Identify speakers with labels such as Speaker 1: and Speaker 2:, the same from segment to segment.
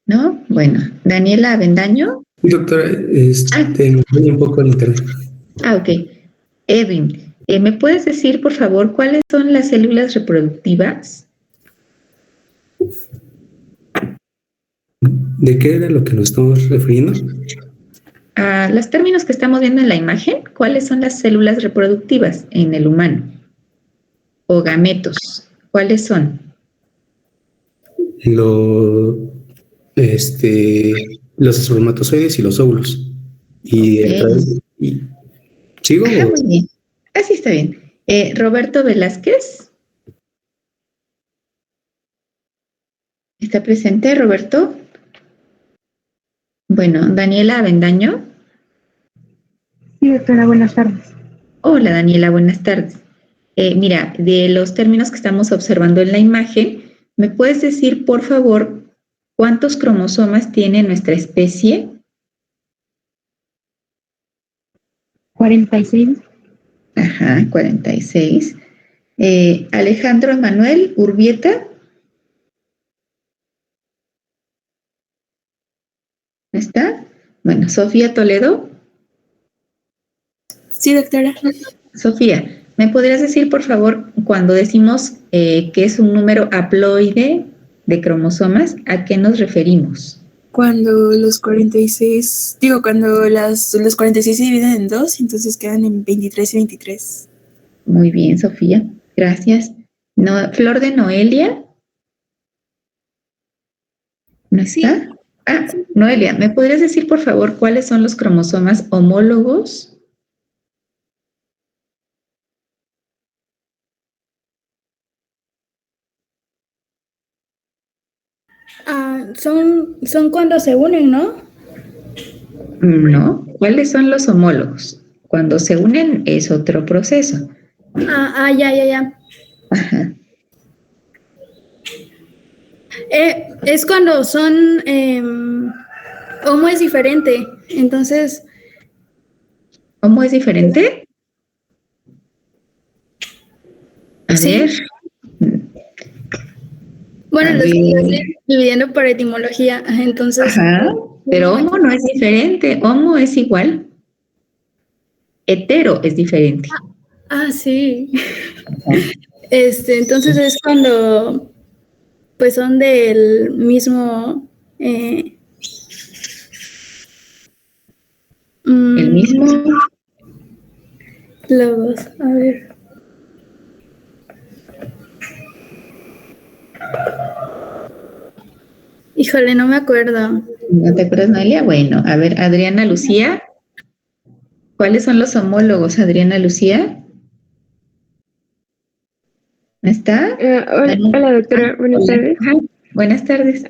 Speaker 1: ¿No? Bueno, Daniela Avendaño.
Speaker 2: Doctora,
Speaker 1: Ah,
Speaker 2: me falla un poco el internet.
Speaker 1: ok. Edwin, ¿me puedes decir, por favor, cuáles son las células reproductivas?
Speaker 2: ¿De qué era lo que nos estamos refiriendo?
Speaker 1: A los términos que estamos viendo en la imagen, ¿cuáles son las células reproductivas en el humano? O gametos, ¿cuáles son?
Speaker 2: Lo, los espermatozoides y los óvulos. Y a
Speaker 1: Ok.
Speaker 2: través ¿sigo?
Speaker 1: Ajá, muy bien. Así está bien. Roberto Velázquez, ¿está presente, Roberto? Bueno, Daniela Avendaño.
Speaker 3: Sí, doctora, buenas tardes.
Speaker 1: Hola, Daniela, buenas tardes. Mira, de los términos que estamos observando en la imagen, ¿me puedes decir, por favor, cuántos cromosomas tiene nuestra especie?
Speaker 3: 46.
Speaker 1: Ajá, 46. Alejandro Emanuel Urbieta, ¿no está? Bueno, Sofía Toledo.
Speaker 4: Sí, doctora.
Speaker 1: Sofía, ¿me podrías decir, por favor, cuando decimos que es un número haploide de cromosomas, ¿a qué nos referimos?
Speaker 4: Cuando los 46, cuando los 46 se dividen en dos, entonces quedan en 23 y 23.
Speaker 1: Muy bien, Sofía, gracias. No, Flor de Noelia, ¿no está?
Speaker 4: Sí.
Speaker 1: Ah, Noelia, ¿me podrías decir, por favor, cuáles son los cromosomas homólogos?
Speaker 5: Son cuando se unen, ¿no?
Speaker 1: No, ¿cuáles son los homólogos? Cuando se unen es otro proceso.
Speaker 5: Ya.
Speaker 1: Ajá.
Speaker 5: Es cuando son, homo es diferente, entonces,
Speaker 1: ¿Cómo es diferente? A
Speaker 5: sí.
Speaker 1: ver.
Speaker 5: Bueno,
Speaker 1: A
Speaker 5: los
Speaker 1: ver.
Speaker 5: estoy dividiendo por etimología, entonces.
Speaker 1: Ajá, pero homo no es diferente, homo es igual. Hetero es diferente.
Speaker 5: Sí.
Speaker 1: Ajá.
Speaker 5: Entonces es cuando, pues son del mismo.
Speaker 1: El mismo.
Speaker 5: Los, a ver. Híjole, no me acuerdo.
Speaker 1: ¿No te acuerdas, Noelia? Bueno, a ver, Adriana Lucía. ¿Cuáles son los homólogos, Adriana Lucía? ¿No está?
Speaker 3: Hola, doctora, buenas
Speaker 1: Hola.
Speaker 3: tardes.
Speaker 1: Ajá. Buenas tardes.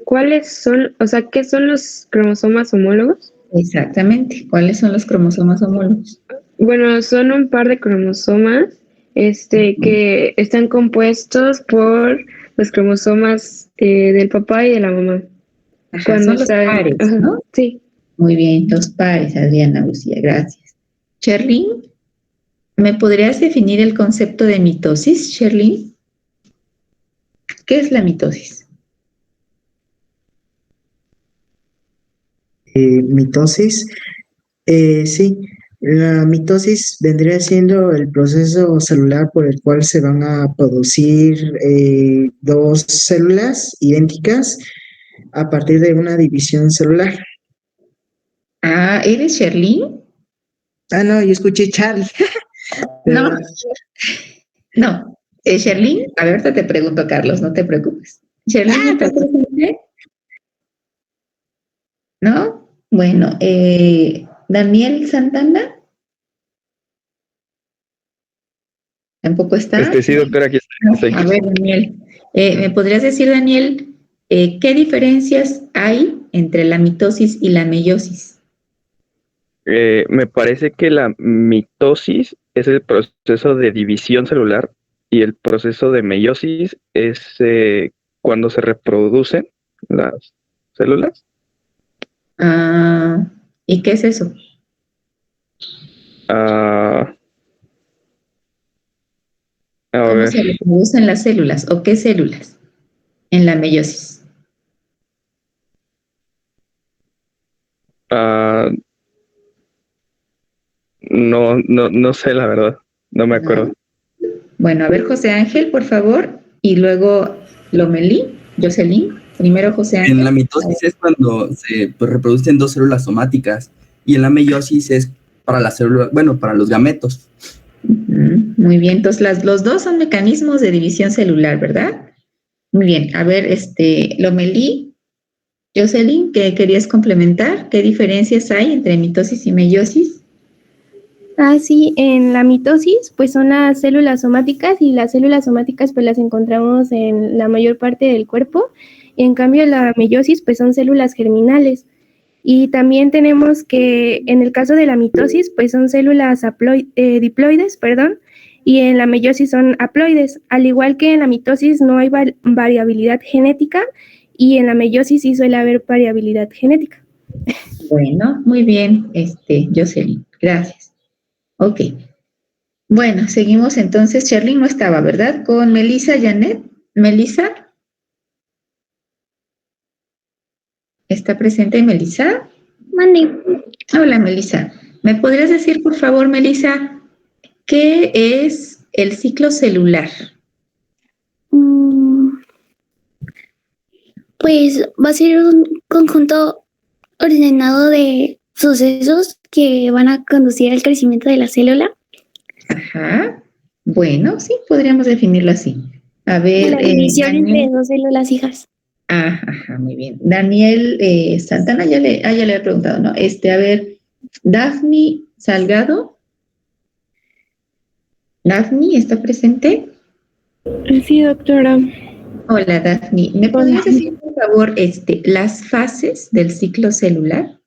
Speaker 3: ¿Cuáles son, qué son los cromosomas homólogos?
Speaker 1: Exactamente. ¿Cuáles son los cromosomas homólogos?
Speaker 3: Bueno, son un par de cromosomas, que están compuestos por los cromosomas del papá y de la mamá.
Speaker 1: Ajá,
Speaker 3: Cuando
Speaker 1: son los
Speaker 3: están,
Speaker 1: pares, ¿no?
Speaker 3: sí.
Speaker 1: Muy bien, los pares, Adriana Lucía, gracias. Sherlyn, ¿me podrías definir el concepto de mitosis, Sherlyn? ¿Qué es la mitosis?
Speaker 6: Mitosis, sí, la mitosis vendría siendo el proceso celular por el cual se van a producir dos células idénticas a partir de una división celular.
Speaker 1: Ah, ¿eres Sherlyn?
Speaker 6: Ah, no, yo escuché Charlie.
Speaker 1: No, no. Sherlyn, a ver, ahorita te pregunto, Carlos, no te preocupes. ¿Sherlyn está presente? ¿No? Bueno, Daniel Santana, ¿tampoco está?
Speaker 7: Sí, doctora, aquí
Speaker 1: No.
Speaker 7: estoy.
Speaker 1: A ver, Daniel, ¿me podrías decir, Daniel, qué diferencias hay entre la mitosis y la meiosis?
Speaker 7: Me parece que la mitosis es el proceso de división celular y el proceso de meiosis es cuando se reproducen las células.
Speaker 1: Ah, ¿y qué es eso?
Speaker 7: Ah, a
Speaker 1: ¿Cómo
Speaker 7: ver,
Speaker 1: se reproducen las células o qué células en la meiosis?
Speaker 7: no sé la verdad, no me acuerdo.
Speaker 1: Bueno, a ver, José Ángel, por favor, y luego Lomelí, Jocelyn. Primero José Ángel.
Speaker 8: En la mitosis es cuando se reproducen dos células somáticas y en la meiosis es para las células, bueno, para los gametos.
Speaker 1: Muy bien, entonces los dos son mecanismos de división celular, ¿verdad? Muy bien, a ver, Lomelí, Jocelyn, ¿qué querías complementar? ¿Qué diferencias hay entre mitosis y meiosis?
Speaker 9: Sí, en la mitosis pues son las células somáticas y las células somáticas pues las encontramos en la mayor parte del cuerpo y en cambio la meiosis pues son células germinales y también tenemos que en el caso de la mitosis pues son células diploides, y en la meiosis son haploides, al igual que en la mitosis no hay variabilidad genética y en la meiosis sí suele haber variabilidad genética.
Speaker 1: Bueno, muy bien, Jocelyn, gracias. Ok. Bueno, seguimos entonces. Sherlyn no estaba, ¿verdad? Con Melissa, Janet. Melissa. ¿Está presente Melissa?
Speaker 10: Mande.
Speaker 1: Hola, Melissa. ¿Me podrías decir, por favor, Melissa, qué es el ciclo celular?
Speaker 10: Pues va a ser un conjunto ordenado de sucesos que van a conducir al crecimiento de la célula.
Speaker 1: Ajá. Bueno, sí, podríamos definirlo así. A ver.
Speaker 10: La división entre dos células hijas.
Speaker 1: Ajá, muy bien. Daniel Santana, ya le había preguntado, ¿no? A ver, Daphne Salgado. Daphne, ¿está presente?
Speaker 3: Sí, doctora.
Speaker 1: Hola, Daphne. ¿Me podrías decir, por favor, las fases del ciclo celular?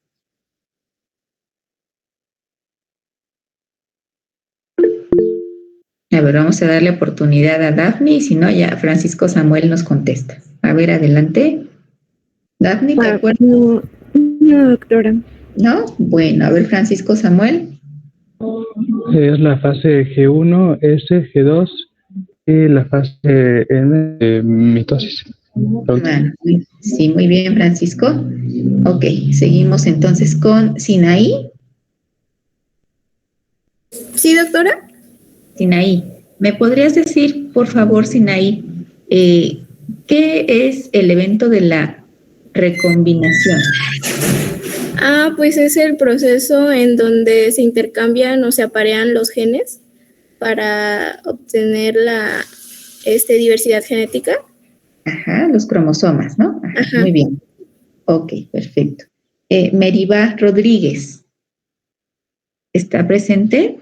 Speaker 1: A ver, vamos a darle oportunidad a Daphne y si no, ya Francisco Samuel nos contesta. A ver, adelante. Daphne, ¿te acuerdas?
Speaker 3: No, doctora.
Speaker 1: ¿No? Bueno, a ver, Francisco Samuel.
Speaker 11: Es la fase G1, S, G2 y la fase N de mitosis.
Speaker 1: Bueno, sí, muy bien, Francisco. Ok, seguimos entonces con Sinaí.
Speaker 4: Sí, doctora.
Speaker 1: Sinaí, ¿me podrías decir, por favor, Sinaí, qué es el evento de la recombinación?
Speaker 5: Pues es el proceso en donde se intercambian o se aparean los genes para obtener la diversidad genética.
Speaker 1: Ajá, los cromosomas, ¿no? Ajá. Muy bien. Ok, perfecto. Meribá Rodríguez, ¿está presente?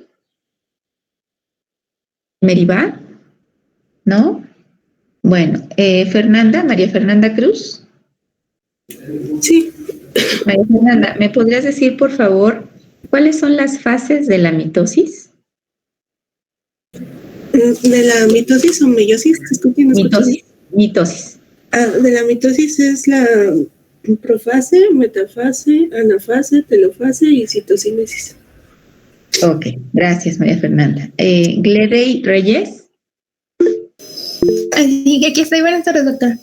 Speaker 1: ¿Meribá? ¿No? Bueno, María Fernanda Cruz.
Speaker 4: Sí.
Speaker 1: María Fernanda, ¿me podrías decir, por favor, cuáles son las fases de la mitosis?
Speaker 12: ¿De la mitosis o meiosis?
Speaker 1: Mitosis.
Speaker 12: De la mitosis es la profase, metafase, anafase, telofase y citocinesis.
Speaker 1: Ok, gracias, María Fernanda. Gledey Reyes.
Speaker 13: Así que aquí estoy. Buenas tardes, doctora.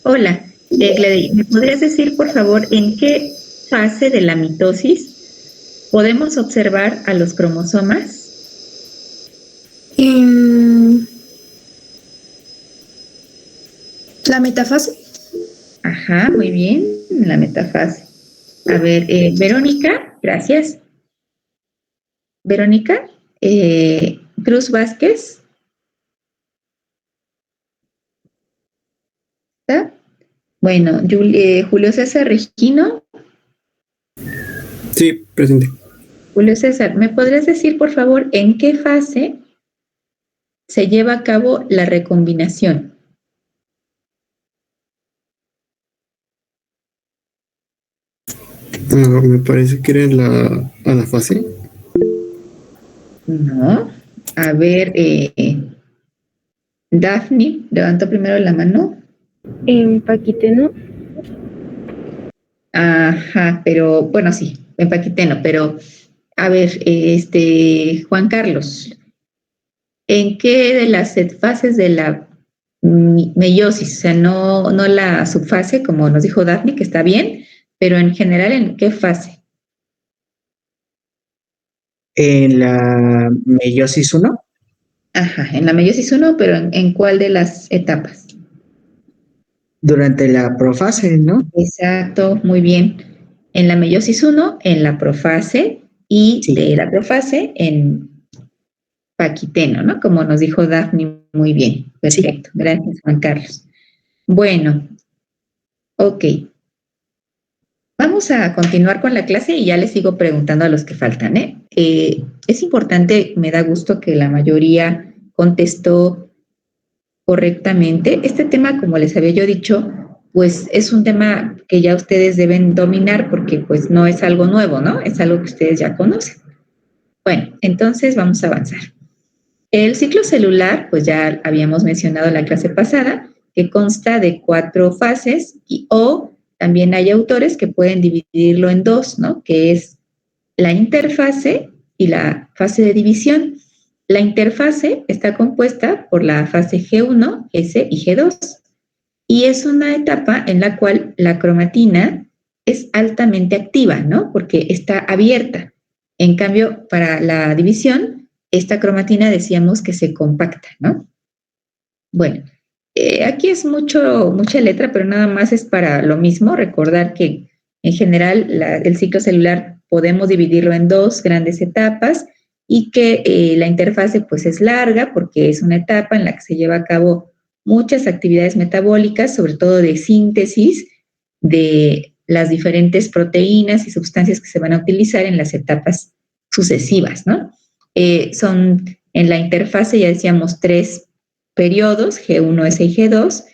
Speaker 1: Hola, Gledey, ¿me podrías decir, por favor, en qué fase de la mitosis podemos observar a los cromosomas?
Speaker 13: La metafase.
Speaker 1: Ajá, muy bien, la metafase. A ver, Verónica, gracias. Verónica, Cruz Vázquez. ¿Está? Bueno, Julio César Regino.
Speaker 2: Sí, presente.
Speaker 1: Julio César, ¿me podrías decir, por favor, en qué fase se lleva a cabo la recombinación?
Speaker 2: Me parece que era en la anafase.
Speaker 1: No. A ver, Daphne, levanto primero la mano.
Speaker 3: En Paquiteno.
Speaker 1: Ajá, pero bueno, sí, en Paquiteno, pero a ver, Juan Carlos, ¿en qué de las fases de la meiosis, o sea, no la subfase, como nos dijo Daphne, que está bien, pero en general, ¿en qué fase?
Speaker 6: En la meiosis 1.
Speaker 1: Ajá, en la meiosis 1, pero ¿en cuál de las etapas?
Speaker 6: Durante la profase, ¿no?
Speaker 1: Exacto, muy bien. En la meiosis 1, en la profase, y de la profase en Paquiteno, ¿no? Como nos dijo Daphne muy bien. Perfecto. Gracias, Juan Carlos. Bueno, ok. Vamos a continuar con la clase y ya les sigo preguntando a los que faltan, ¿eh? Es importante, me da gusto que la mayoría contestó correctamente. Este tema, como les había yo dicho, pues es un tema que ya ustedes deben dominar porque pues no es algo nuevo, ¿no? Es algo que ustedes ya conocen. Bueno, entonces vamos a avanzar. El ciclo celular, pues ya habíamos mencionado en la clase pasada, que consta de 4 fases o también hay autores que pueden dividirlo en 2, ¿no? Que es la interfase y la fase de división. La interfase está compuesta por la fase G1, S y G2 y es una etapa en la cual la cromatina es altamente activa, ¿no? Porque está abierta. En cambio, para la división, esta cromatina decíamos que se compacta, ¿no? Bueno, aquí es mucha letra, pero nada más es para lo mismo, recordar que en general el ciclo celular podemos dividirlo en 2 grandes etapas y que la interfase pues es larga porque es una etapa en la que se lleva a cabo muchas actividades metabólicas, sobre todo de síntesis de las diferentes proteínas y sustancias que se van a utilizar en las etapas sucesivas, ¿no? Son en la interfase, ya decíamos, 3 periodos, G1, S y G2,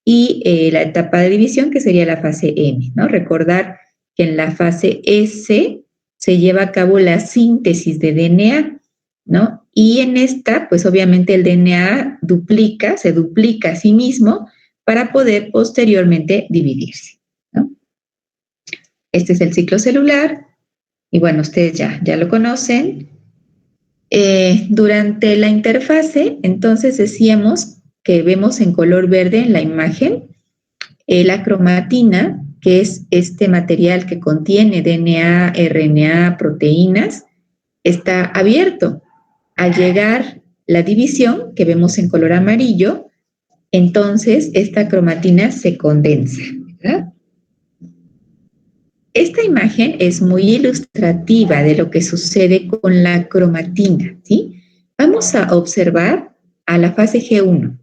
Speaker 1: y la etapa de división, que sería la fase M, ¿no? Recordar que en la fase S se lleva a cabo la síntesis de DNA, ¿no? Y en esta, pues obviamente el DNA se duplica a sí mismo para poder posteriormente dividirse, ¿no? Este es el ciclo celular, y bueno, ustedes ya lo conocen. Durante la interfase, entonces decíamos que vemos en color verde en la imagen la cromatina, que es este material que contiene DNA, RNA, proteínas, está abierto. Al llegar la división, que vemos en color amarillo, entonces esta cromatina se condensa, ¿verdad? Esta imagen es muy ilustrativa de lo que sucede con la cromatina, ¿sí? Vamos a observar a la fase G1.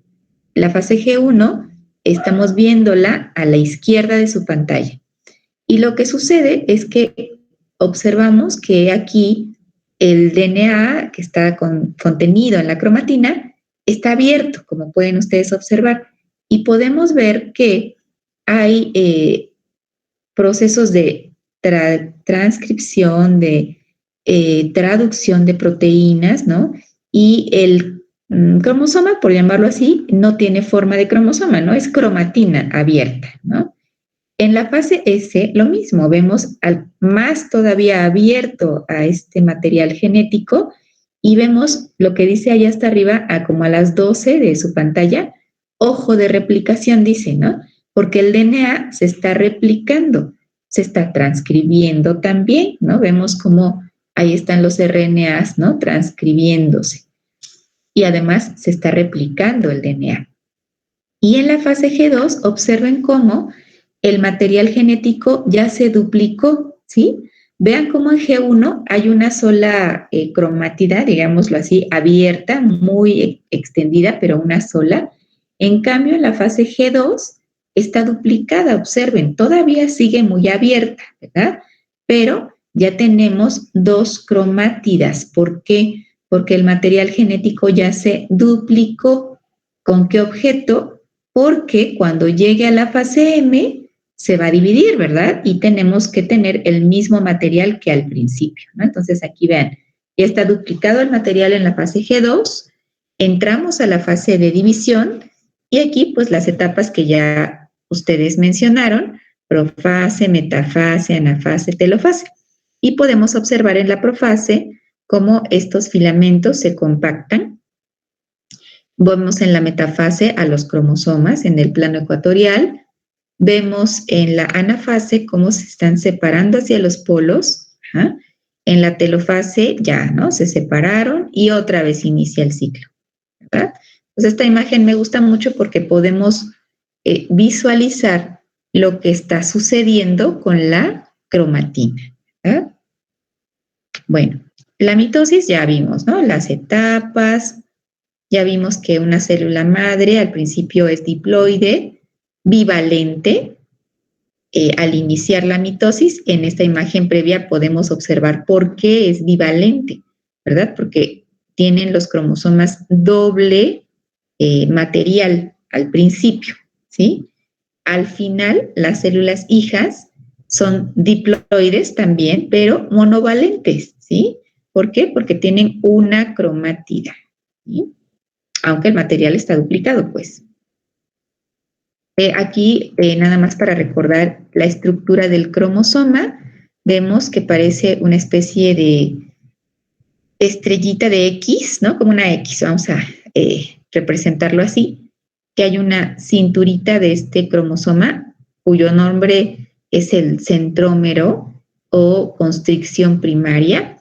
Speaker 1: La fase G1 estamos viéndola a la izquierda de su pantalla. Y lo que sucede es que observamos que aquí el DNA que está contenido en la cromatina está abierto, como pueden ustedes observar. Y podemos ver que hay procesos de transcripción, de traducción de proteínas, ¿no? Y el cromosoma, por llamarlo así, no tiene forma de cromosoma, ¿no? Es cromatina abierta, ¿no? En la fase S, lo mismo, vemos más todavía abierto a este material genético y vemos lo que dice allá hasta arriba, como a las 12 de su pantalla, ojo de replicación, dice, ¿no? Porque el DNA se está replicando, se está transcribiendo también, ¿no? Vemos cómo ahí están los RNAs, ¿no? Transcribiéndose. Y además se está replicando el DNA. Y en la fase G2, observen cómo el material genético ya se duplicó, ¿sí? Vean cómo en G1 hay una sola cromátida, digámoslo así, abierta, muy extendida, pero una sola. En cambio, en la fase G2 está duplicada, observen, todavía sigue muy abierta, ¿verdad? Pero ya tenemos 2 cromátidas. ¿Por qué? Porque el material genético ya se duplicó. ¿Con qué objeto? Porque cuando llegue a la fase M se va a dividir, ¿verdad? Y tenemos que tener el mismo material que al principio, ¿no? Entonces aquí vean, ya está duplicado el material en la fase G2, entramos a la fase de división y aquí pues las etapas que ya ustedes mencionaron, profase, metafase, anafase, telofase. Y podemos observar en la profase cómo estos filamentos se compactan. Vemos en la metafase a los cromosomas en el plano ecuatorial. Vemos en la anafase cómo se están separando hacia los polos. ¿Ah? En la telofase ya, ¿no? Se separaron y otra vez inicia el ciclo, ¿verdad? Pues esta imagen me gusta mucho porque podemos visualizar lo que está sucediendo con la cromatina, ¿verdad? Bueno, la mitosis ya vimos, ¿no? Las etapas, ya vimos que una célula madre al principio es diploide, bivalente. Al iniciar la mitosis, en esta imagen previa podemos observar por qué es bivalente, ¿verdad? Porque tienen los cromosomas doble material al principio, ¿sí? Al final, las células hijas son diploides también, pero monovalentes, ¿sí? ¿Por qué? Porque tienen una cromatida, ¿sí? Aunque el material está duplicado, pues. Aquí, nada más para recordar la estructura del cromosoma, vemos que parece una especie de estrellita de X, ¿no? Como una X, vamos a representarlo así, que hay una cinturita de este cromosoma, cuyo nombre es el centrómero o constricción primaria.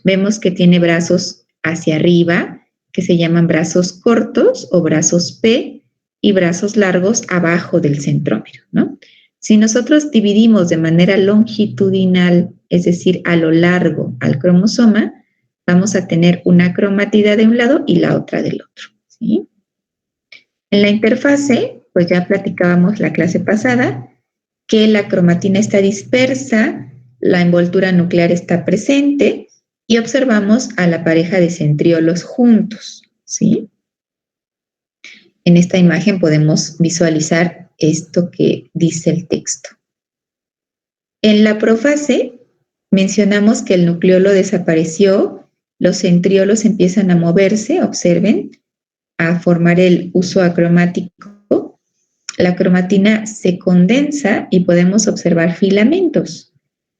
Speaker 1: Vemos que tiene brazos hacia arriba, que se llaman brazos cortos o brazos P, y brazos largos abajo del centrómero, ¿no? Si nosotros dividimos de manera longitudinal, es decir, a lo largo al cromosoma, vamos a tener una cromatida de un lado y la otra del otro, ¿sí? En la interfase, pues ya platicábamos la clase pasada, que la cromatina está dispersa, la envoltura nuclear está presente y observamos a la pareja de centriolos juntos, ¿sí? En esta imagen podemos visualizar esto que dice el texto. En la profase mencionamos que el nucleolo desapareció, los centriolos empiezan a moverse, observen, a formar el uso acromático. La cromatina se condensa y podemos observar filamentos.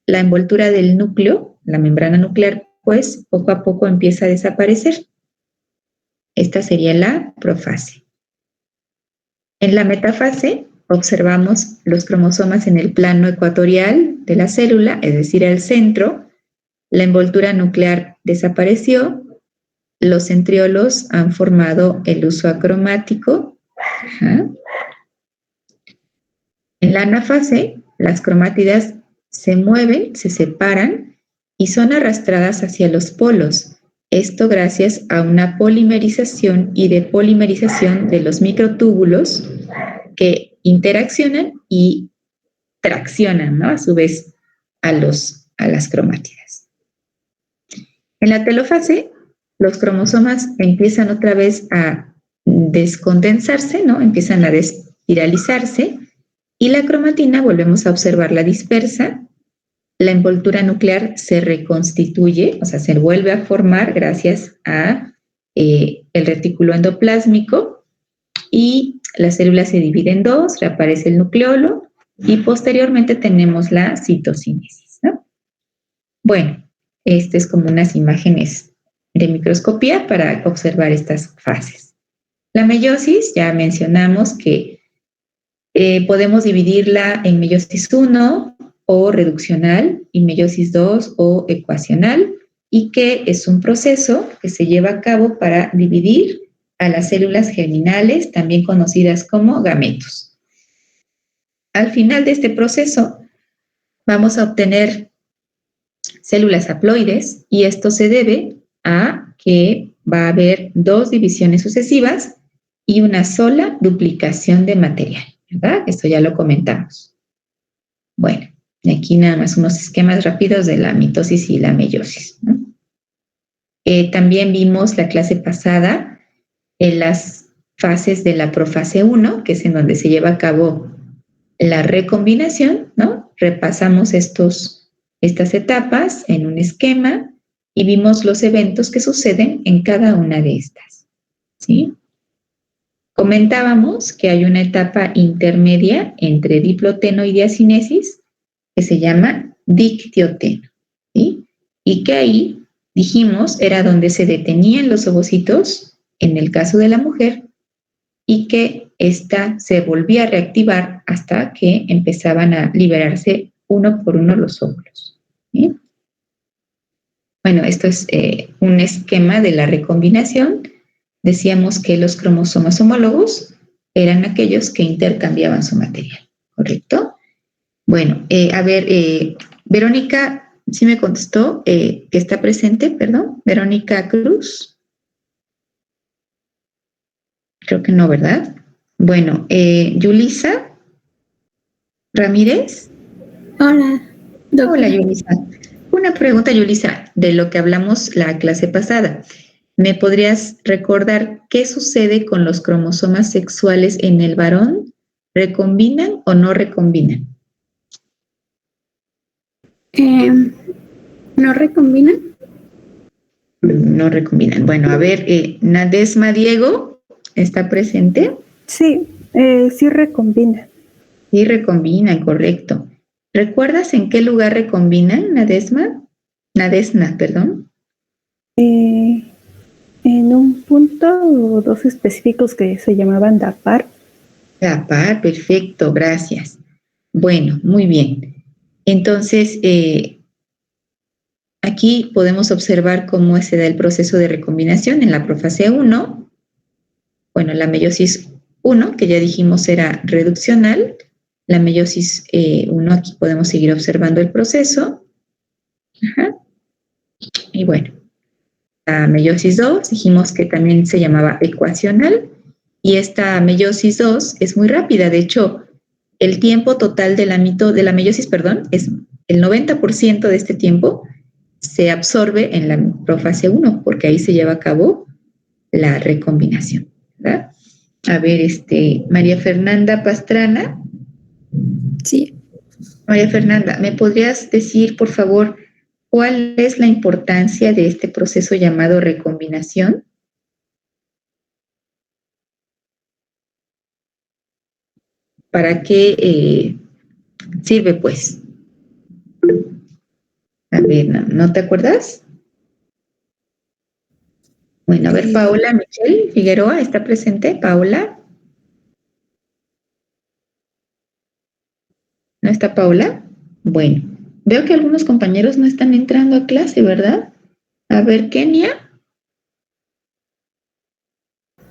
Speaker 1: La envoltura del núcleo, la membrana nuclear, pues poco a poco empieza a desaparecer. Esta sería la profase. En la metafase observamos los cromosomas en el plano ecuatorial de la célula, es decir, el centro. La envoltura nuclear desapareció, los centriolos han formado el uso acromático. Ajá. En la anafase, las cromátidas se mueven, se separan y son arrastradas hacia los polos. Esto gracias a una polimerización y depolimerización de los microtúbulos que interaccionan y traccionan, ¿no? A su vez a las cromátidas. En la telofase, los cromosomas empiezan otra vez a descondensarse, ¿no? Empiezan a despiralizarse y la cromatina volvemos a observarla dispersa. La envoltura nuclear se reconstituye, o sea, se vuelve a formar gracias a el retículo endoplásmico y la célula se divide en dos, reaparece el nucleolo y posteriormente tenemos la citocinesis, ¿no? Bueno, este es como unas imágenes de microscopía para observar estas fases. La meiosis, ya mencionamos que podemos dividirla en meiosis 1, o reduccional, y meiosis 2 o ecuacional, y que es un proceso que se lleva a cabo para dividir a las células germinales, también conocidas como gametos. Al final de este proceso vamos a obtener células haploides y esto se debe a que va a haber dos divisiones sucesivas y una sola duplicación de material, ¿verdad? Esto ya lo comentamos. Bueno. Aquí nada más unos esquemas rápidos de la mitosis y la meiosis, ¿no? También vimos la clase pasada en las fases de la profase 1, que es en donde se lleva a cabo la recombinación, ¿no? Repasamos estas etapas en un esquema y vimos los eventos que suceden en cada una de estas, ¿sí? Comentábamos que hay una etapa intermedia entre diploteno y diacinesis que se llama dictioteno, ¿sí? Y que ahí, dijimos, era donde se detenían los ovocitos, en el caso de la mujer, y que ésta se volvía a reactivar hasta que empezaban a liberarse uno por uno los óvulos, ¿sí? Bueno, esto es un esquema de la recombinación. Decíamos que los cromosomas homólogos eran aquellos que intercambiaban su material, ¿correcto? Bueno, a ver, Verónica sí me contestó que está presente, perdón. Verónica Cruz. Creo que no, ¿verdad? Bueno, Yulisa Ramírez.
Speaker 10: Hola, doctora.
Speaker 1: Hola, Yulisa. Una pregunta, Yulisa, de lo que hablamos la clase pasada. ¿Me podrías recordar qué sucede con los cromosomas sexuales en el varón? ¿Recombinan o no recombinan?
Speaker 10: ¿No recombinan?
Speaker 1: No recombinan. Bueno, a ver, Nadesma Diego, ¿está presente?
Speaker 14: Sí, sí recombina.
Speaker 1: Sí recombinan, correcto. ¿Recuerdas en qué lugar recombinan, Nadesma? Nadesna, perdón.
Speaker 14: En un punto o dos específicos que se llamaban DAPAR.
Speaker 1: DAPAR, perfecto, gracias. Bueno, muy bien. Entonces, aquí podemos observar cómo se da el proceso de recombinación en la profase 1. Bueno, la meiosis 1, que ya dijimos era reduccional. La meiosis 1, aquí podemos seguir observando el proceso. Ajá. Y bueno, la meiosis 2, dijimos que también se llamaba ecuacional. Y esta meiosis 2 es muy rápida. De hecho, el tiempo total de la meiosis, es el 90% de este tiempo se absorbe en la profase 1, porque ahí se lleva a cabo la recombinación, ¿verdad? A ver, María Fernanda Pastrana.
Speaker 10: Sí.
Speaker 1: María Fernanda, ¿me podrías decir, por favor, cuál es la importancia de este proceso llamado recombinación? ¿Para qué sirve, pues? A ver, ¿no te acuerdas? Bueno, a ver, Paola Michelle Figueroa, ¿está presente? Paola. ¿No está Paola? Bueno, veo que algunos compañeros no están entrando a clase, ¿verdad? A ver, Kenia.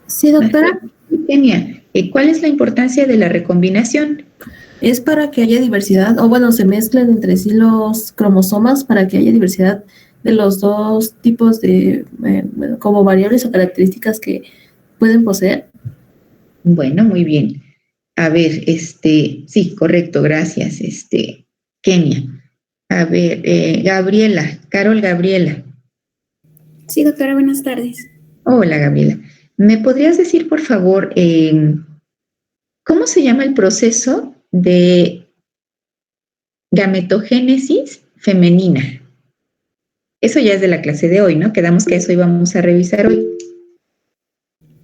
Speaker 15: Sí, doctora.
Speaker 1: Kenia, ¿cuál es la importancia de la recombinación?
Speaker 15: Es para que haya diversidad, o bueno, se mezclen entre sí los cromosomas para que haya diversidad de los dos tipos de, como variables o características que pueden poseer.
Speaker 1: Bueno, muy bien. A ver, sí, correcto, gracias, Kenia. A ver, Gabriela, Carol Gabriela.
Speaker 10: Sí, doctora, buenas tardes.
Speaker 1: Hola, Gabriela. ¿Me podrías decir, por favor, cómo se llama el proceso de gametogénesis femenina? Eso ya es de la clase de hoy, ¿no? Quedamos que eso íbamos a revisar hoy.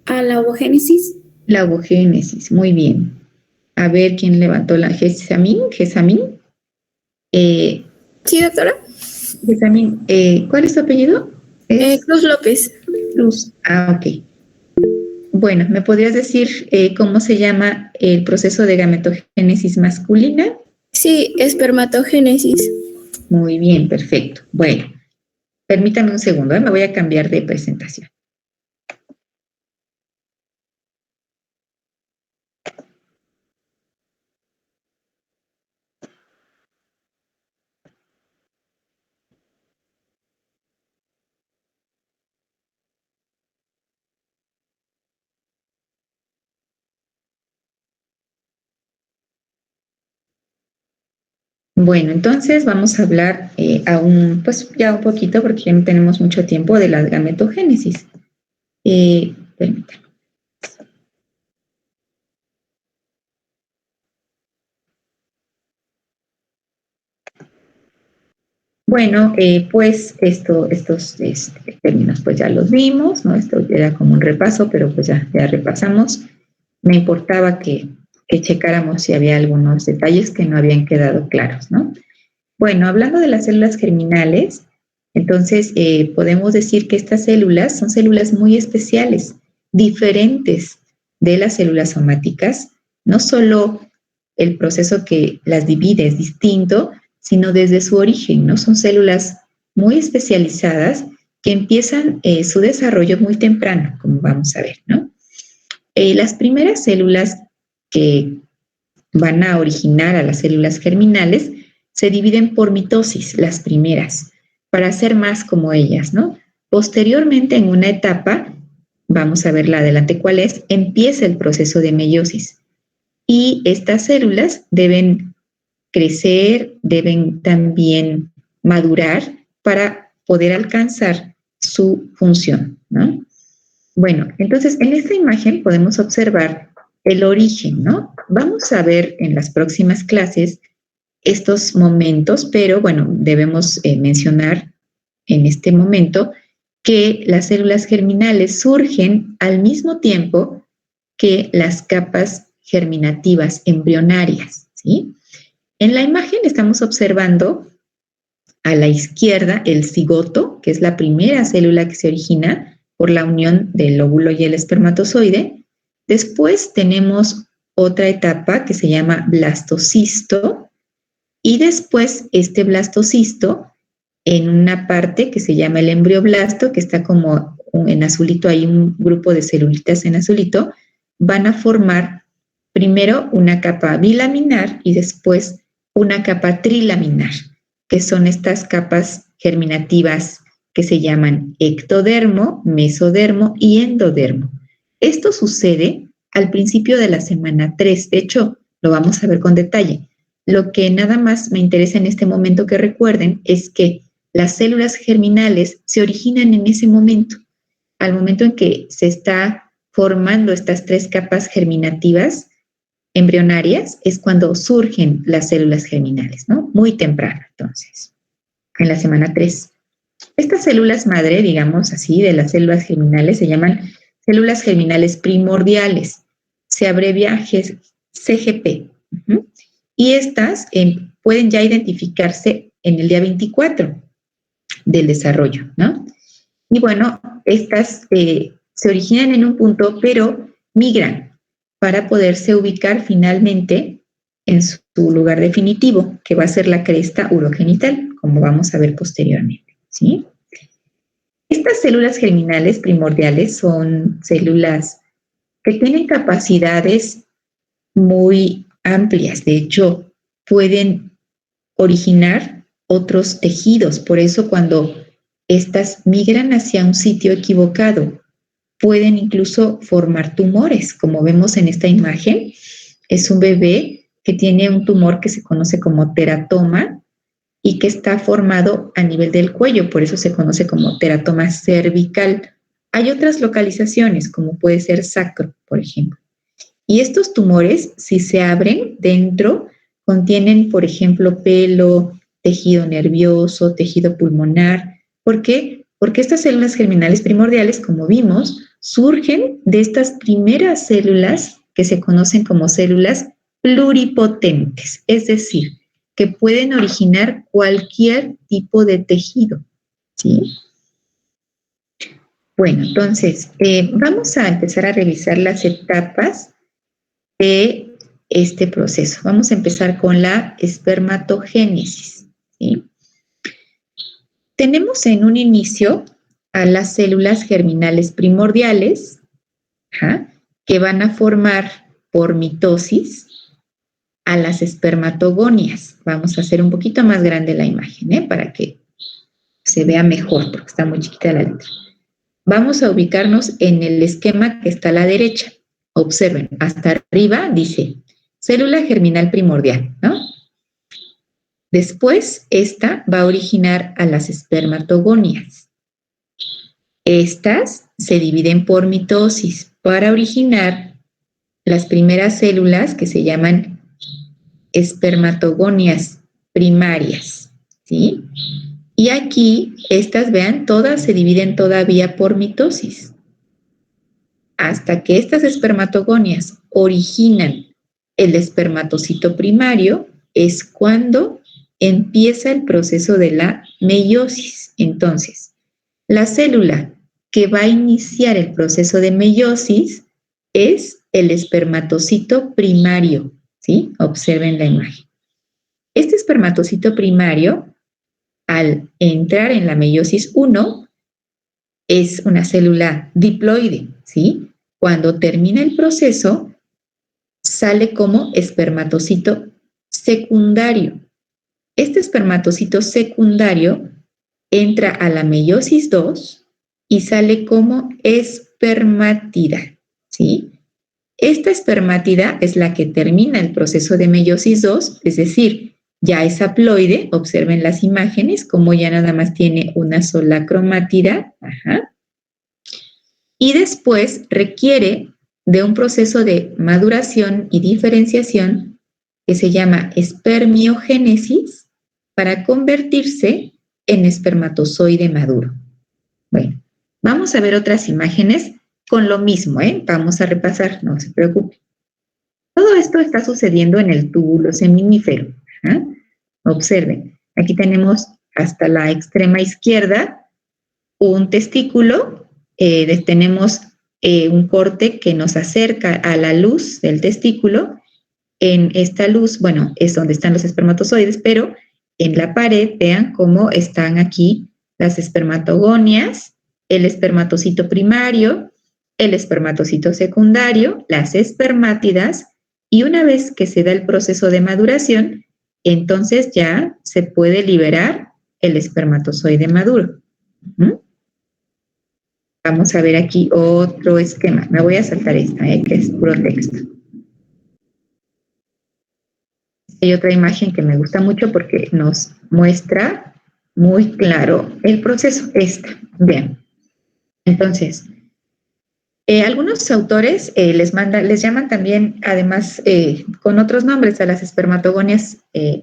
Speaker 10: ¿A la ovogénesis?
Speaker 1: La ovogénesis, muy bien. A ver, ¿quién levantó la Gesamín? ¿Gesamín?
Speaker 5: Sí, doctora.
Speaker 1: Gesamín, ¿cuál es tu apellido?
Speaker 5: Cruz López.
Speaker 1: Cruz, ok. Bueno, ¿me podrías decir cómo se llama el proceso de gametogénesis masculina?
Speaker 5: Sí, espermatogénesis.
Speaker 1: Muy bien, perfecto. Bueno, permítame un segundo, me voy a cambiar de presentación. Bueno, entonces vamos a hablar pues ya un poquito, porque ya no tenemos mucho tiempo, de la gametogénesis. Permítame. Bueno, pues estos términos pues ya los vimos, ¿no? Esto era como un repaso, pero pues ya repasamos. Me importaba que checáramos si había algunos detalles que no habían quedado claros, ¿no? Bueno, hablando de las células germinales, entonces podemos decir que estas células son células muy especiales, diferentes de las células somáticas. No solo el proceso que las divide es distinto, sino desde su origen, ¿no? Son células muy especializadas que empiezan su desarrollo muy temprano, como vamos a ver, ¿no? Las primeras células que van a originar a las células germinales se dividen por mitosis, las primeras, para ser más como ellas, ¿no? Posteriormente, en una etapa, vamos a verla adelante cuál es, empieza el proceso de meiosis. Y estas células deben crecer, deben también madurar para poder alcanzar su función, ¿no? Bueno, entonces en esta imagen podemos observar el origen, ¿no? Vamos a ver en las próximas clases estos momentos, pero bueno, debemos mencionar en este momento que las células germinales surgen al mismo tiempo que las capas germinativas embrionarias, ¿sí? En la imagen estamos observando a la izquierda el cigoto, que es la primera célula que se origina por la unión del óvulo y el espermatozoide. Después tenemos otra etapa que se llama blastocisto y después este blastocisto en una parte que se llama el embrioblasto, que está como en azulito, hay un grupo de celulitas en azulito, van a formar primero una capa bilaminar y después una capa trilaminar, que son estas capas germinativas que se llaman ectodermo, mesodermo y endodermo. Esto sucede al principio de la semana 3. De hecho, lo vamos a ver con detalle. Lo que nada más me interesa en este momento que recuerden es que las células germinales se originan en ese momento, al momento en que se está formando estas 3 capas germinativas embrionarias, es cuando surgen las células germinales, ¿no? Muy temprano, entonces, en la semana 3. Estas células madre, digamos así, de las células germinales se llaman células germinales primordiales. Se abrevia CGP. Y estas pueden ya identificarse en el día 24 del desarrollo, ¿no? Y bueno, estas se originan en un punto, pero migran para poderse ubicar finalmente en su lugar definitivo, que va a ser la cresta urogenital, como vamos a ver posteriormente, ¿sí? Estas células germinales primordiales son células que tienen capacidades muy amplias. De hecho, pueden originar otros tejidos. Por eso, cuando estas migran hacia un sitio equivocado, pueden incluso formar tumores. Como vemos en esta imagen, es un bebé que tiene un tumor que se conoce como teratoma y que está formado a nivel del cuello, por eso se conoce como teratoma cervical. Hay otras localizaciones, como puede ser sacro, por ejemplo. Y estos tumores, si se abren dentro, contienen, por ejemplo, pelo, tejido nervioso, tejido pulmonar. ¿Por qué? Porque estas células germinales primordiales, como vimos, surgen de estas primeras células que se conocen como células pluripotentes, es decir, que pueden originar cualquier tipo de tejido, ¿sí? Bueno, entonces, vamos a empezar a revisar las etapas de este proceso. Vamos a empezar con la espermatogénesis, ¿sí? Tenemos en un inicio a las células germinales primordiales, que van a formar por mitosis a las espermatogonias. Vamos a hacer un poquito más grande la imagen, para que se vea mejor, porque está muy chiquita la letra. Vamos a ubicarnos en el esquema que está a la derecha. Observen, hasta arriba dice célula germinal primordial, ¿no? Después, esta va a originar a las espermatogonias. Estas se dividen por mitosis para originar las primeras células que se llaman espermatogonias primarias, ¿sí? Y aquí, estas, vean, todas se dividen todavía por mitosis. Hasta que estas espermatogonias originan el espermatocito primario, es cuando empieza el proceso de la meiosis. Entonces, la célula que va a iniciar el proceso de meiosis es el espermatocito primario, ¿sí? Observen la imagen. Este espermatocito primario, al entrar en la meiosis 1 es una célula diploide, ¿sí? Cuando termina el proceso, sale como espermatocito secundario. Este espermatocito secundario entra a la meiosis 2 y sale como espermátida, ¿sí? Esta espermátida es la que termina el proceso de meiosis 2, es decir, ya es haploide, observen las imágenes, como ya nada más tiene una sola cromátida, y después requiere de un proceso de maduración y diferenciación que se llama espermiogénesis para convertirse en espermatozoide maduro. Bueno, vamos a ver otras imágenes con lo mismo, ¿eh? Vamos a repasar, no se preocupe. Todo esto está sucediendo en el túbulo seminífero. Observen, aquí tenemos hasta la extrema izquierda un testículo, tenemos un corte que nos acerca a la luz del testículo. En esta luz, bueno, es donde están los espermatozoides, pero en la pared, vean cómo están aquí las espermatogonias, el espermatocito primario, el espermatocito secundario, las espermátidas, y una vez que se da el proceso de maduración, entonces ya se puede liberar el espermatozoide maduro. Vamos a ver aquí otro esquema. Me voy a saltar esta, que es puro texto. Hay otra imagen que me gusta mucho porque nos muestra muy claro el proceso. Esta, bien. Entonces, algunos autores les llaman también, además, con otros nombres a las espermatogonias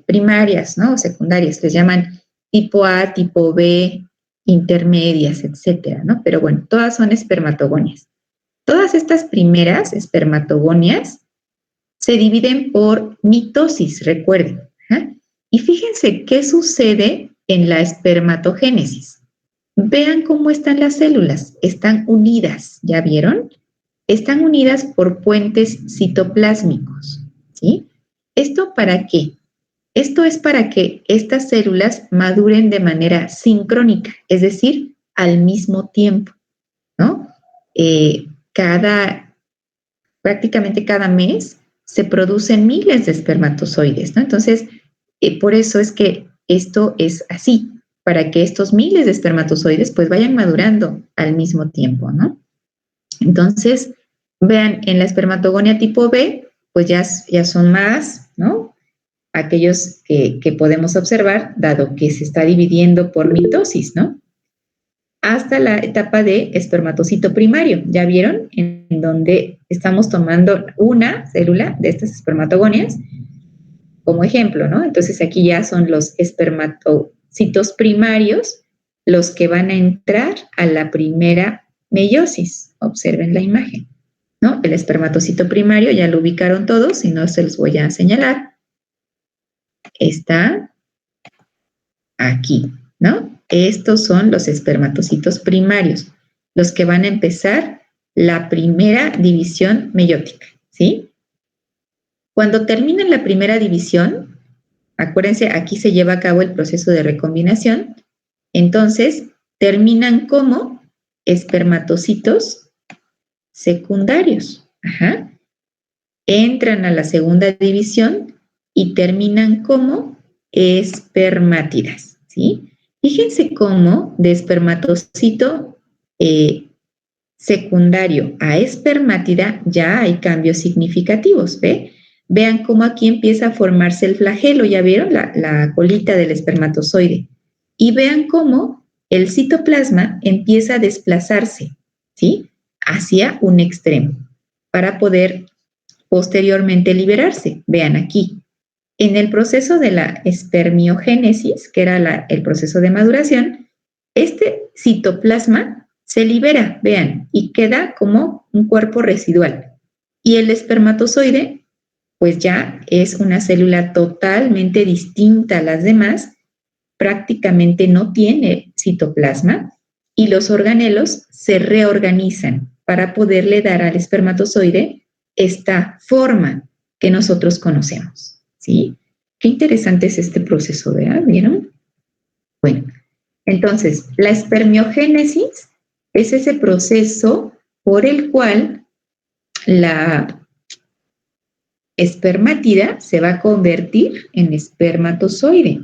Speaker 1: primarias, ¿no? O secundarias. Les llaman tipo A, tipo B, intermedias, etcétera, ¿no? Pero bueno, todas son espermatogonias. Todas estas primeras espermatogonias se dividen por mitosis, recuerden. Y fíjense qué sucede en la espermatogénesis. Vean cómo están las células, están unidas, ¿ya vieron? Están unidas por puentes citoplásmicos, ¿sí? ¿Esto para qué? Esto es para que estas células maduren de manera sincrónica, es decir, al mismo tiempo, ¿no? Prácticamente cada mes se producen miles de espermatozoides, ¿no? Entonces, por eso es que esto es así, para que estos miles de espermatozoides pues vayan madurando al mismo tiempo, ¿no? Entonces, vean, en la espermatogonia tipo B, pues ya son más, ¿no? Aquellos que podemos observar, dado que se está dividiendo por mitosis, ¿no? Hasta la etapa de espermatocito primario, ¿ya vieron? En donde estamos tomando una célula de estas espermatogonias como ejemplo, ¿no? Entonces aquí ya son los espermatocitos primarios los que van a entrar a la primera meiosis. Observen la imagen, ¿no? El espermatocito primario ya lo ubicaron todos, si no se los voy a señalar. Está aquí, ¿no? Estos son los espermatocitos primarios, los que van a empezar la primera división meiótica, ¿sí? Cuando termina la primera división, acuérdense, aquí se lleva a cabo el proceso de recombinación, entonces terminan como espermatocitos secundarios. Entran a la segunda división y terminan como espermátidas, ¿sí? Fíjense cómo de espermatocito secundario a espermátida ya hay cambios significativos, ¿ve? Vean cómo aquí empieza a formarse el flagelo, ¿ya vieron? La colita del espermatozoide. Y vean cómo el citoplasma empieza a desplazarse, ¿sí? Hacia un extremo, para poder posteriormente liberarse. Vean aquí. En el proceso de la espermiogénesis, que era el proceso de maduración, este citoplasma se libera, vean, y queda como un cuerpo residual. Y el espermatozoide pues ya es una célula totalmente distinta a las demás, prácticamente no tiene citoplasma y los organelos se reorganizan para poderle dar al espermatozoide esta forma que nosotros conocemos, ¿sí? Qué interesante es este proceso, ¿verdad? ¿Vieron? Bueno, Entonces, la espermiogénesis es ese proceso por el cual la espermátida se va a convertir en espermatozoide.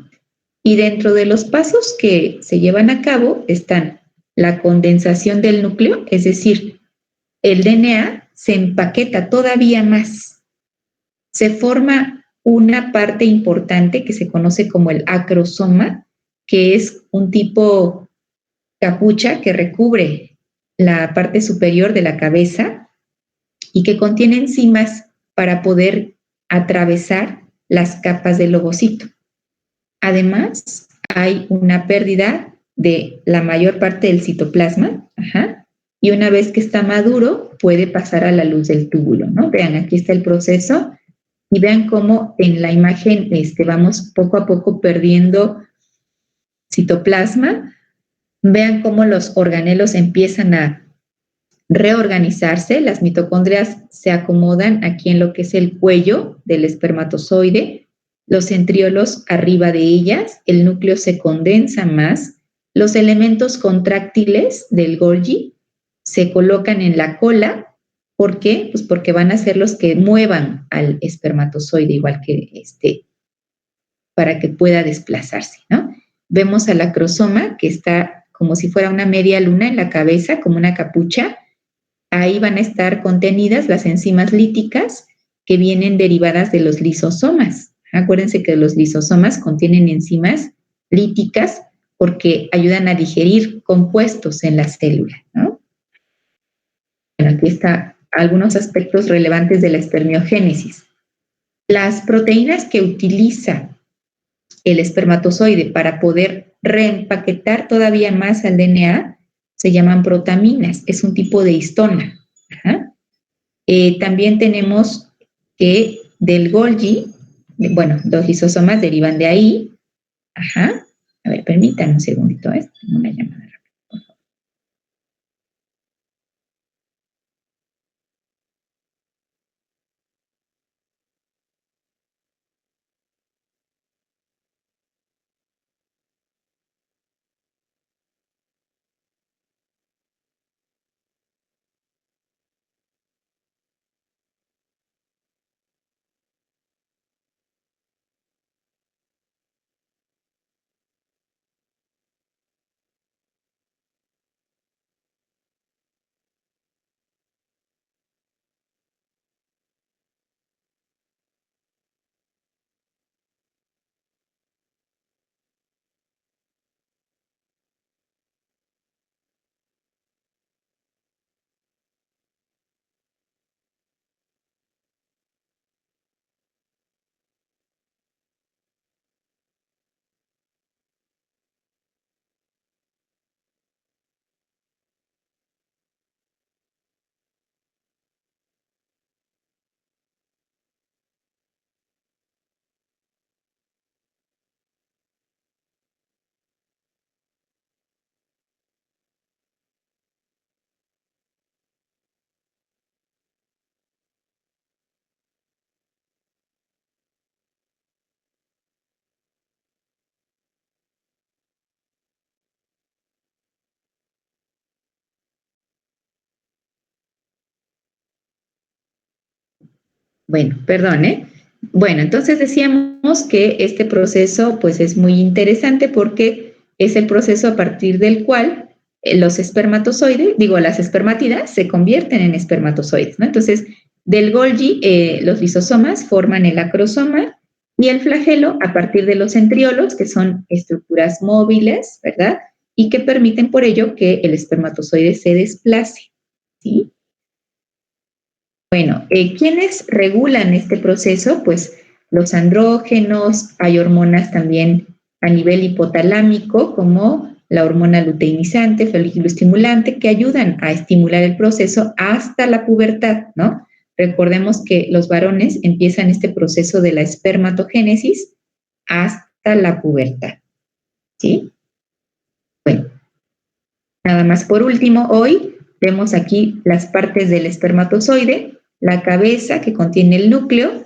Speaker 1: Y dentro de los pasos que se llevan a cabo están la condensación del núcleo, es decir, el DNA se empaqueta todavía más. Se forma una parte importante que se conoce como el acrosoma, que es un tipo capucha que recubre la parte superior de la cabeza y que contiene enzimas para poder atravesar las capas del ovocito. Además, hay una pérdida de la mayor parte del citoplasma, y una vez que está maduro, puede pasar a la luz del túbulo, ¿no? Vean, aquí está el proceso, y vean cómo en la imagen vamos poco a poco perdiendo citoplasma. Vean cómo los organelos empiezan a reorganizarse, las mitocondrias se acomodan aquí en lo que es el cuello del espermatozoide, los centriolos arriba de ellas, el núcleo se condensa más, los elementos contráctiles del Golgi se colocan en la cola. ¿Por qué? Pues porque van a ser los que muevan al espermatozoide, igual que para que pueda desplazarse, ¿no? Vemos al acrosoma, que está como si fuera una media luna en la cabeza, como una capucha. Ahí van a estar contenidas las enzimas líticas que vienen derivadas de los lisosomas. Acuérdense que los lisosomas contienen enzimas líticas porque ayudan a digerir compuestos en la célula, ¿no? Bueno, aquí están algunos aspectos relevantes de la espermiogénesis. Las proteínas que utiliza el espermatozoide para poder reempaquetar todavía más al DNA se llaman protaminas, es un tipo de histona. También tenemos que del Golgi, bueno, los lisosomas derivan de ahí. A ver, permítanme un segundito, tengo una llamada. Bueno, perdón, Bueno, entonces decíamos que este proceso pues es muy interesante porque es el proceso a partir del cual los espermatozoides, las espermátidas se convierten en espermatozoides, ¿no? Entonces, del Golgi, los lisosomas forman el acrosoma y el flagelo a partir de los centriolos, que son estructuras móviles, ¿verdad? Y que permiten por ello que el espermatozoide se desplace, ¿sí? Bueno, ¿quiénes regulan este proceso? Pues los andrógenos, hay hormonas también a nivel hipotalámico, como la hormona luteinizante, folículo estimulante, que ayudan a estimular el proceso hasta la pubertad, ¿no? Recordemos que los varones empiezan este proceso de la espermatogénesis hasta la pubertad, ¿sí? Bueno, nada más por último, hoy vemos aquí las partes del espermatozoide, la cabeza que contiene el núcleo,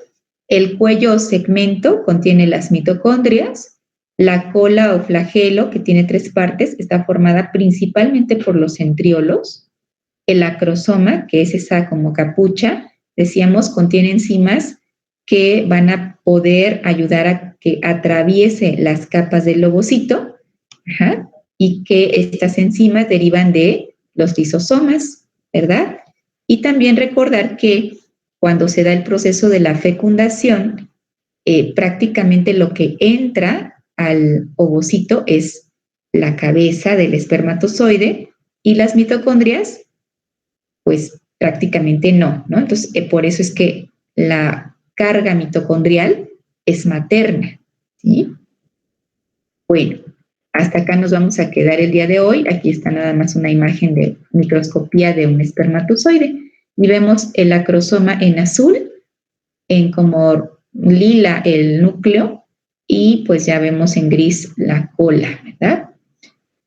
Speaker 1: el cuello o segmento contiene las mitocondrias, La cola o flagelo, que tiene 3 partes, está formada principalmente por los centriolos. El acrosoma, que es esa como capucha, decíamos, contiene enzimas que van a poder ayudar a que atraviese las capas del ovocito, y que estas enzimas derivan de los lisosomas, ¿verdad? Y también recordar que cuando se da el proceso de la fecundación, prácticamente lo que entra al ovocito es la cabeza del espermatozoide y las mitocondrias, pues prácticamente no, ¿no? Entonces, por eso es que la carga mitocondrial es materna, ¿sí? Bueno, hasta acá nos vamos a quedar el día de hoy. Aquí está nada más una imagen de microscopía de un espermatozoide. Y vemos el acrosoma en azul, en como lila el núcleo, y pues ya vemos en gris la cola, ¿verdad?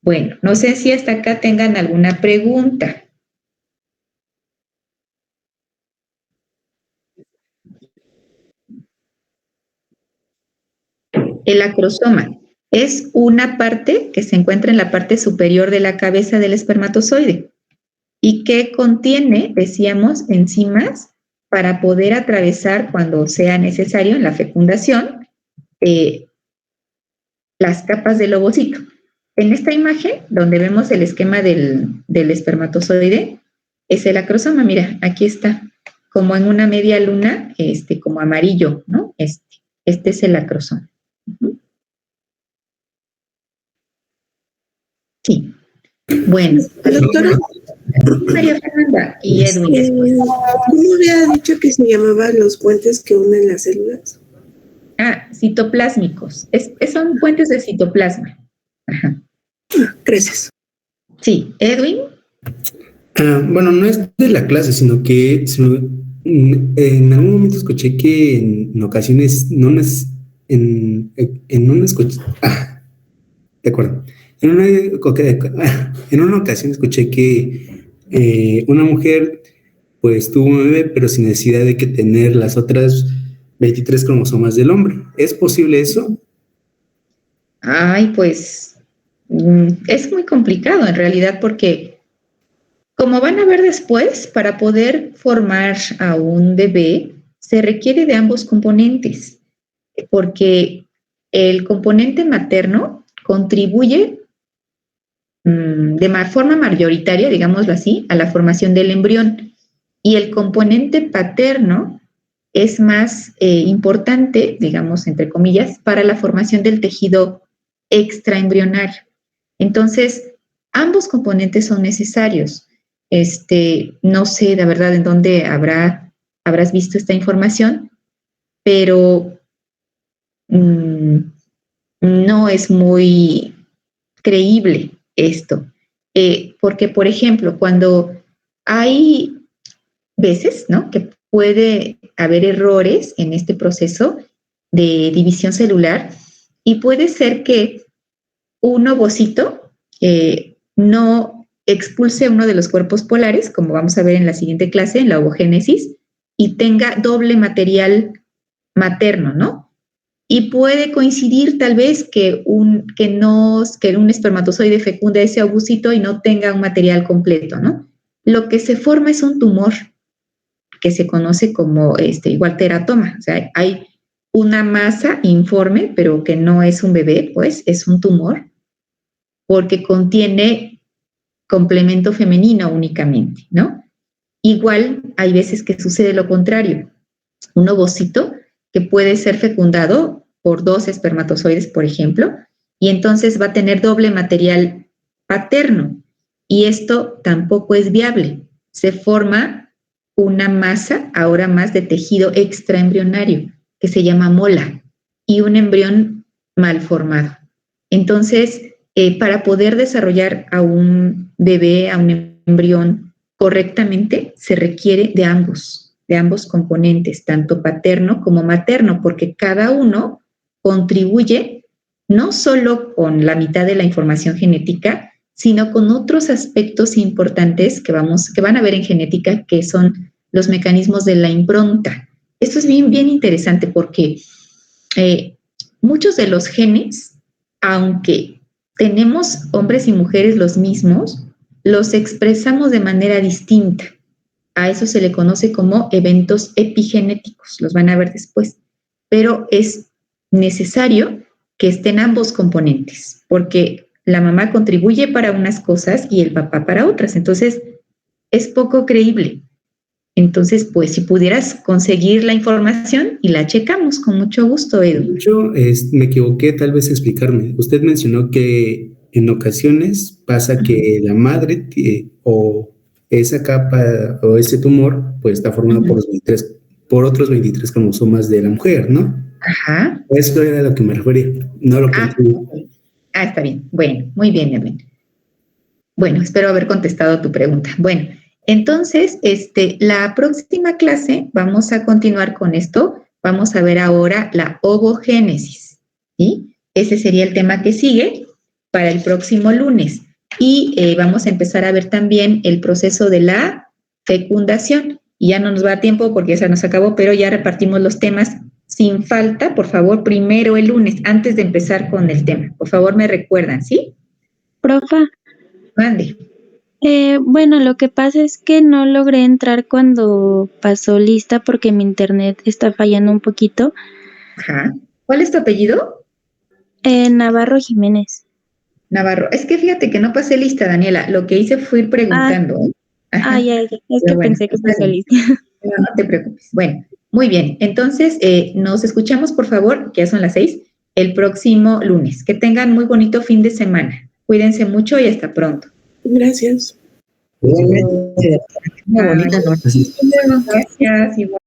Speaker 1: Bueno, no sé si hasta acá tengan alguna pregunta. El acrosoma es una parte que se encuentra en la parte superior de la cabeza del espermatozoide y que contiene, decíamos, enzimas para poder atravesar cuando sea necesario en la fecundación las capas del ovocito. En esta imagen, donde vemos el esquema del espermatozoide, es el acrosoma. Mira, aquí está, como en una media luna, como amarillo, ¿no? Este es el acrosoma. Sí. Bueno.
Speaker 12: Doctora.
Speaker 1: María Fernanda y Edwin.
Speaker 12: ¿Cómo había dicho que se llamaban los puentes que unen las células?
Speaker 1: Citoplásmicos. Son puentes de citoplasma. Ajá.
Speaker 12: Gracias.
Speaker 1: Sí, Edwin.
Speaker 2: Bueno, no es de la clase, sino que en algún momento escuché que en ocasiones en una de acuerdo. En una ocasión escuché que una mujer pues tuvo un bebé, pero sin necesidad de que tener las otras 23 cromosomas del hombre. ¿Es posible eso?
Speaker 1: Ay, pues es muy complicado en realidad, porque como van a ver después, para poder formar a un bebé se requiere de ambos componentes, porque el componente materno contribuye de forma mayoritaria, digámoslo así, a la formación del embrión, y el componente paterno es más importante, digamos, entre comillas, para la formación del tejido extraembrionario. Entonces, ambos componentes son necesarios. No sé, la verdad, en dónde habrás visto esta información, pero no es muy creíble esto, porque, por ejemplo, cuando hay veces, ¿no?, que puede haber errores en este proceso de división celular, y puede ser que un ovocito no expulse uno de los cuerpos polares, como vamos a ver en la siguiente clase, en la ovogénesis, y tenga doble material materno, ¿no? Y puede coincidir tal vez que un espermatozoide fecunde ese ovocito y no tenga un material completo, ¿no? Lo que se forma es un tumor que se conoce como igual teratoma. O sea, hay una masa informe, pero que no es un bebé, pues es un tumor, porque contiene complemento femenino únicamente, ¿no? Igual hay veces que sucede lo contrario. Un ovocito que puede ser fecundado por 2 espermatozoides, por ejemplo, y entonces va a tener doble material paterno, y esto tampoco es viable. Se forma una masa ahora más de tejido extraembrionario, que se llama mola, y un embrión mal formado. Entonces, para poder desarrollar a un bebé, a un embrión correctamente, se requiere de ambos componentes, tanto paterno como materno, porque cada uno contribuye no solo con la mitad de la información genética, sino con otros aspectos importantes que van a ver en genética, que son los mecanismos de la impronta. Esto es bien, bien interesante, porque muchos de los genes aunque tenemos hombres y mujeres los mismos, los expresamos de manera distinta. A eso se le conoce como eventos epigenéticos, los van a ver después. Pero es necesario que estén ambos componentes, porque la mamá contribuye para unas cosas y el papá para otras. Entonces, es poco creíble. Entonces, pues, si pudieras conseguir la información y la checamos con mucho gusto, Edu.
Speaker 2: Yo me equivoqué, tal vez explicarme. Usted mencionó que en ocasiones pasa que la madre o esa capa o ese tumor pues está formado por otros 23 cromosomas de la mujer, ¿no?
Speaker 1: Ajá.
Speaker 2: Eso era a lo que me refería, no lo que...
Speaker 1: Está bien. Bueno, muy bien, Edwin. Bueno, espero haber contestado tu pregunta. Bueno, entonces, la próxima clase vamos a continuar con esto. Vamos a ver ahora la ovogénesis, ¿sí? Ese sería el tema que sigue para el próximo lunes. Y vamos a empezar a ver también el proceso de la fecundación. Y ya no nos va a dar tiempo porque ya se nos acabó, pero ya repartimos los temas sin falta. Por favor, primero el lunes, antes de empezar con el tema. Por favor, me recuerdan, ¿sí?
Speaker 16: Profa.
Speaker 1: Mande.
Speaker 16: Bueno, lo que pasa es que no logré entrar cuando pasó lista porque mi internet está fallando un poquito.
Speaker 1: Ajá. ¿Cuál es tu apellido?
Speaker 16: Navarro Jiménez.
Speaker 1: Navarro. Es que fíjate que no pasé lista, Daniela. Lo que hice fue ir preguntando.
Speaker 16: Ya. Es que pensé que pasé lista.
Speaker 1: No te preocupes. Bueno, muy bien. Entonces, nos escuchamos, por favor, que ya son las 6, el próximo lunes. Que tengan muy bonito fin de semana. Cuídense mucho y hasta pronto.
Speaker 12: Gracias.
Speaker 6: Una bonita noche.
Speaker 1: Gracias, igual.